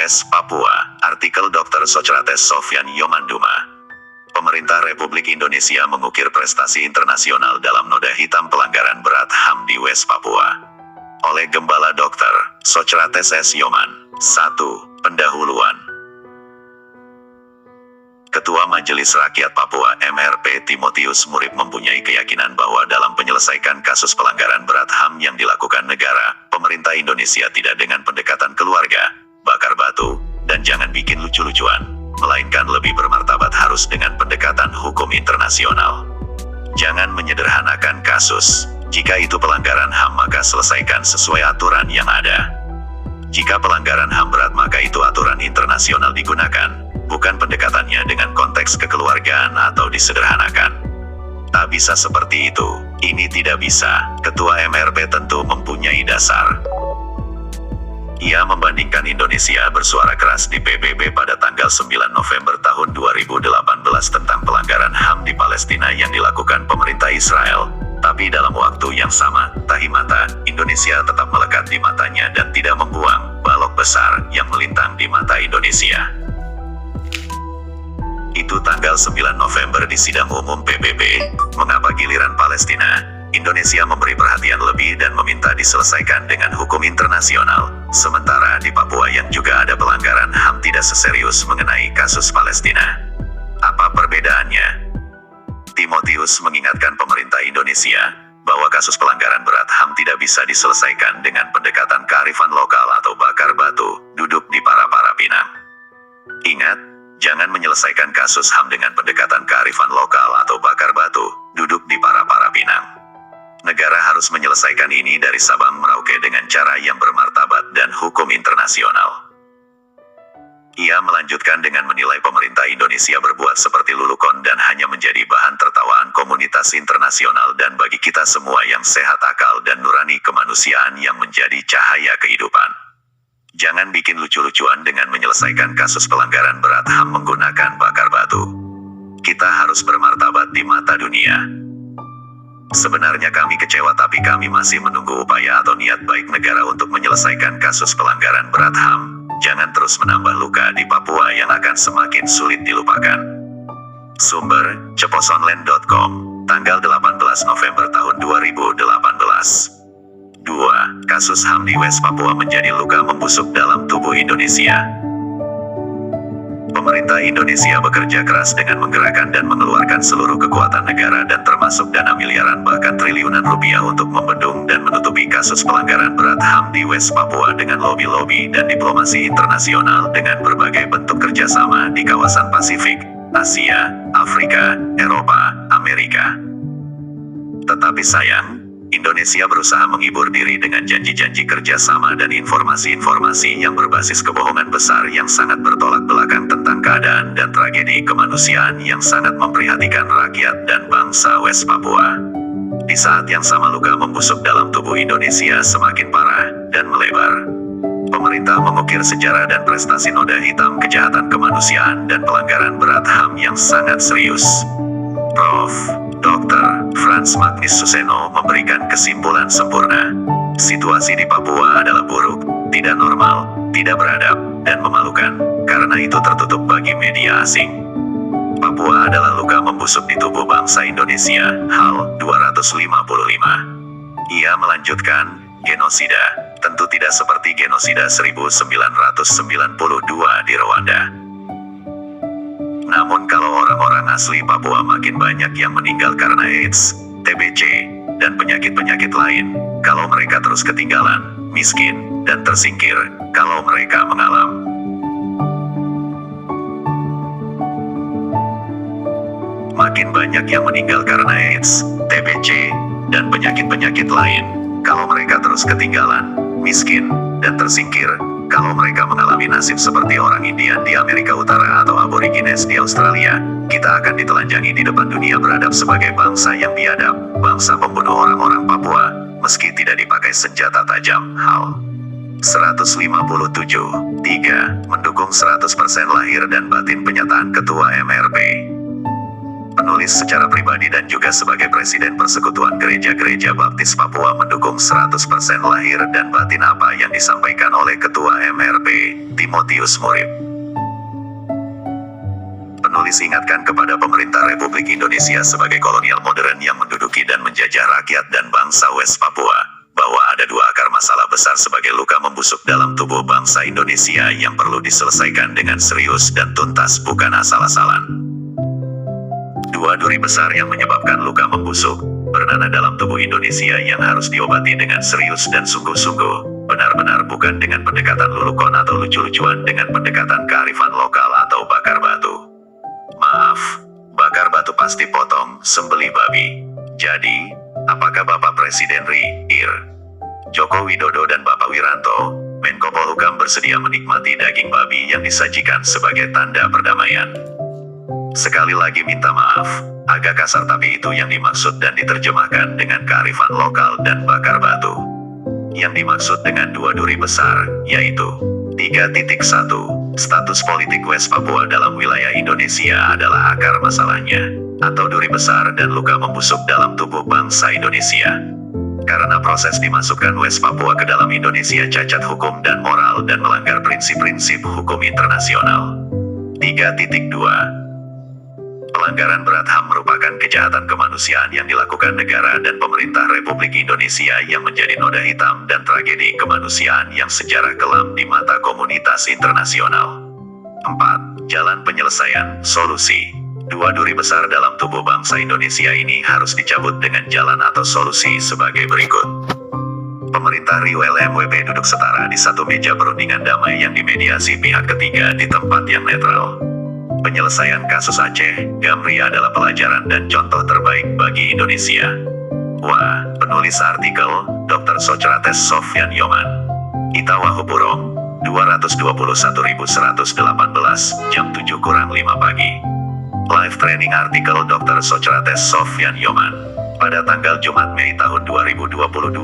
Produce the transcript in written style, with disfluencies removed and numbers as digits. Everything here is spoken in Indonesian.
West Papua. Artikel Dr. Socrates Sofyan Yomanduma. Pemerintah Republik Indonesia mengukir prestasi internasional dalam noda hitam pelanggaran berat HAM di West Papua. Oleh Gembala Dr. Socrates S. Yoman. 1. Pendahuluan. Ketua Majelis Rakyat Papua MRP Timotius Murib mempunyai keyakinan bahwa dalam penyelesaikan kasus pelanggaran berat HAM yang dilakukan negara, pemerintah Indonesia tidak dengan pendekatan keluarga, bakar batu, dan jangan bikin lucu-lucuan, melainkan lebih bermartabat harus dengan pendekatan hukum internasional. Jangan menyederhanakan kasus. Jika itu pelanggaran HAM maka selesaikan sesuai aturan yang ada. Jika pelanggaran HAM berat maka itu aturan internasional digunakan, bukan pendekatannya dengan konteks kekeluargaan atau disederhanakan. Tak bisa seperti itu, ini tidak bisa. Ketua MRP tentu mempunyai dasar. Ia membandingkan Indonesia bersuara keras di PBB pada tanggal 9 November tahun 2018 tentang pelanggaran HAM di Palestina yang dilakukan pemerintah Israel. Tapi dalam waktu yang sama, tahi mata, Indonesia tetap melekat di matanya dan tidak membuang balok besar yang melintang di mata Indonesia. Itu tanggal 9 November di sidang umum PBB, mengapa giliran Palestina, Indonesia memberi perhatian lebih dan meminta diselesaikan dengan hukum internasional, sementara di Papua yang juga ada pelanggaran HAM tidak seserius mengenai kasus Palestina. Apa perbedaannya? Timotius mengingatkan pemerintah Indonesia bahwa kasus pelanggaran berat HAM tidak bisa diselesaikan dengan pendekatan kearifan lokal atau bakar batu, duduk di para-para pinang. Ingat, jangan menyelesaikan kasus HAM dengan pendekatan kearifan lokal atau bakar batu, duduk di para-para pinang. Negara harus menyelesaikan ini dari Sabang Merauke dengan cara yang bermartabat dan hukum internasional. Ia melanjutkan dengan menilai pemerintah Indonesia berbuat seperti lulukon dan hanya menjadi bahan tertawaan komunitas internasional dan bagi kita semua yang sehat akal dan nurani kemanusiaan yang menjadi cahaya kehidupan. Jangan bikin lucu-lucuan dengan menyelesaikan kasus pelanggaran berat HAM menggunakan bakar batu. Kita harus bermartabat di mata dunia. Sebenarnya kami kecewa tapi kami masih menunggu upaya atau niat baik negara untuk menyelesaikan kasus pelanggaran berat HAM. Jangan terus menambah luka di Papua yang akan semakin sulit dilupakan. Sumber, ceposonline.com, tanggal 18 November tahun 2018. 2. Kasus HAM di West Papua menjadi luka membusuk dalam tubuh Indonesia. Pemerintah Indonesia bekerja keras dengan menggerakkan dan mengeluarkan seluruh kekuatan negara dan termasuk dana miliaran bahkan triliunan rupiah untuk membendung dan menutupi kasus pelanggaran berat HAM di West Papua dengan lobi-lobi dan diplomasi internasional dengan berbagai bentuk kerjasama di kawasan Pasifik, Asia, Afrika, Eropa, Amerika. Tetapi sayang, Indonesia berusaha menghibur diri dengan janji-janji kerjasama dan informasi-informasi yang berbasis kebohongan besar yang sangat bertolak belakang tentang keadaan dan tragedi kemanusiaan yang sangat memprihatinkan rakyat dan bangsa West Papua. Di saat yang sama luka membusuk dalam tubuh Indonesia semakin parah dan melebar. Pemerintah mengukir sejarah dan prestasi noda hitam kejahatan kemanusiaan dan pelanggaran berat HAM yang sangat serius. Prof. Dr. Frans Magnis Suseno memberikan kesimpulan sempurna. Situasi di Papua adalah buruk, tidak normal, tidak beradab, dan memalukan, karena itu tertutup bagi media asing. Papua adalah luka membusuk di tubuh bangsa Indonesia, HAL 255. Ia melanjutkan, genosida, tentu tidak seperti genosida 1992 di Rwanda. Namun kalau orang-orang asli Papua makin banyak yang meninggal karena AIDS, TBC, dan penyakit-penyakit lain, kalau mereka terus ketinggalan, miskin, dan tersingkir, kalau mereka mengalam. Makin banyak yang meninggal karena AIDS, TBC, dan penyakit-penyakit lain, kalau mereka terus ketinggalan, miskin, dan tersingkir, kalau mereka mengalami nasib seperti orang Indian di Amerika Utara atau Aborigines di Australia, kita akan ditelanjangi di depan dunia beradab sebagai bangsa yang biadab, bangsa pembunuh orang-orang Papua, meski tidak dipakai senjata tajam. HAL 157. 3. Mendukung 100% lahir dan batin penyataan Ketua MRP. Penulis secara pribadi dan juga sebagai Presiden Persekutuan Gereja-Gereja Baptis Papua mendukung 100% lahir dan batin apa yang disampaikan oleh Ketua MRP, Timotius Murib. Penulis ingatkan kepada pemerintah Republik Indonesia sebagai kolonial modern yang menduduki dan menjajah rakyat dan bangsa West Papua, bahwa ada dua akar masalah besar sebagai luka membusuk dalam tubuh bangsa Indonesia yang perlu diselesaikan dengan serius dan tuntas, bukan asal-asalan. Dua duri besar yang menyebabkan luka membusuk, bernanah dalam tubuh Indonesia yang harus diobati dengan serius dan sungguh-sungguh, benar-benar bukan dengan pendekatan lulukon atau lucu-lucuan dengan pendekatan kearifan lokal atau bakar batu. Maaf, bakar batu pasti potong, sembelih babi. Jadi, apakah Bapak Presiden RI Joko Widodo dan Bapak Wiranto, Menko Polhukam bersedia menikmati daging babi yang disajikan sebagai tanda perdamaian? Sekali lagi minta maaf, agak kasar tapi itu yang dimaksud dan diterjemahkan dengan kearifan lokal dan bakar batu. Yang dimaksud dengan dua duri besar, yaitu 3.1. Status politik West Papua dalam wilayah Indonesia adalah akar masalahnya, atau duri besar dan luka membusuk dalam tubuh bangsa Indonesia. Karena proses dimasukkan West Papua ke dalam Indonesia cacat hukum dan moral dan melanggar prinsip-prinsip hukum internasional. 3.2. Pelanggaran berat HAM merupakan kejahatan kemanusiaan yang dilakukan negara dan pemerintah Republik Indonesia yang menjadi noda hitam dan tragedi kemanusiaan yang sejarah kelam di mata komunitas internasional. 4. Jalan penyelesaian, solusi. Dua duri besar dalam tubuh bangsa Indonesia ini harus dicabut dengan jalan atau solusi sebagai berikut. Pemerintah RIU LMWP duduk setara di satu meja perundingan damai yang dimediasi pihak ketiga di tempat yang netral. Penyelesaian kasus Aceh, Gamri adalah pelajaran dan contoh terbaik bagi Indonesia. Wah, penulis artikel, Dr. Socrates Sofyan Yoman. Itawahuburong, 221.118, jam 7:05 pagi. Live training artikel Dr. Socrates Sofyan Yoman. Pada tanggal Jumat Mei tahun 2022.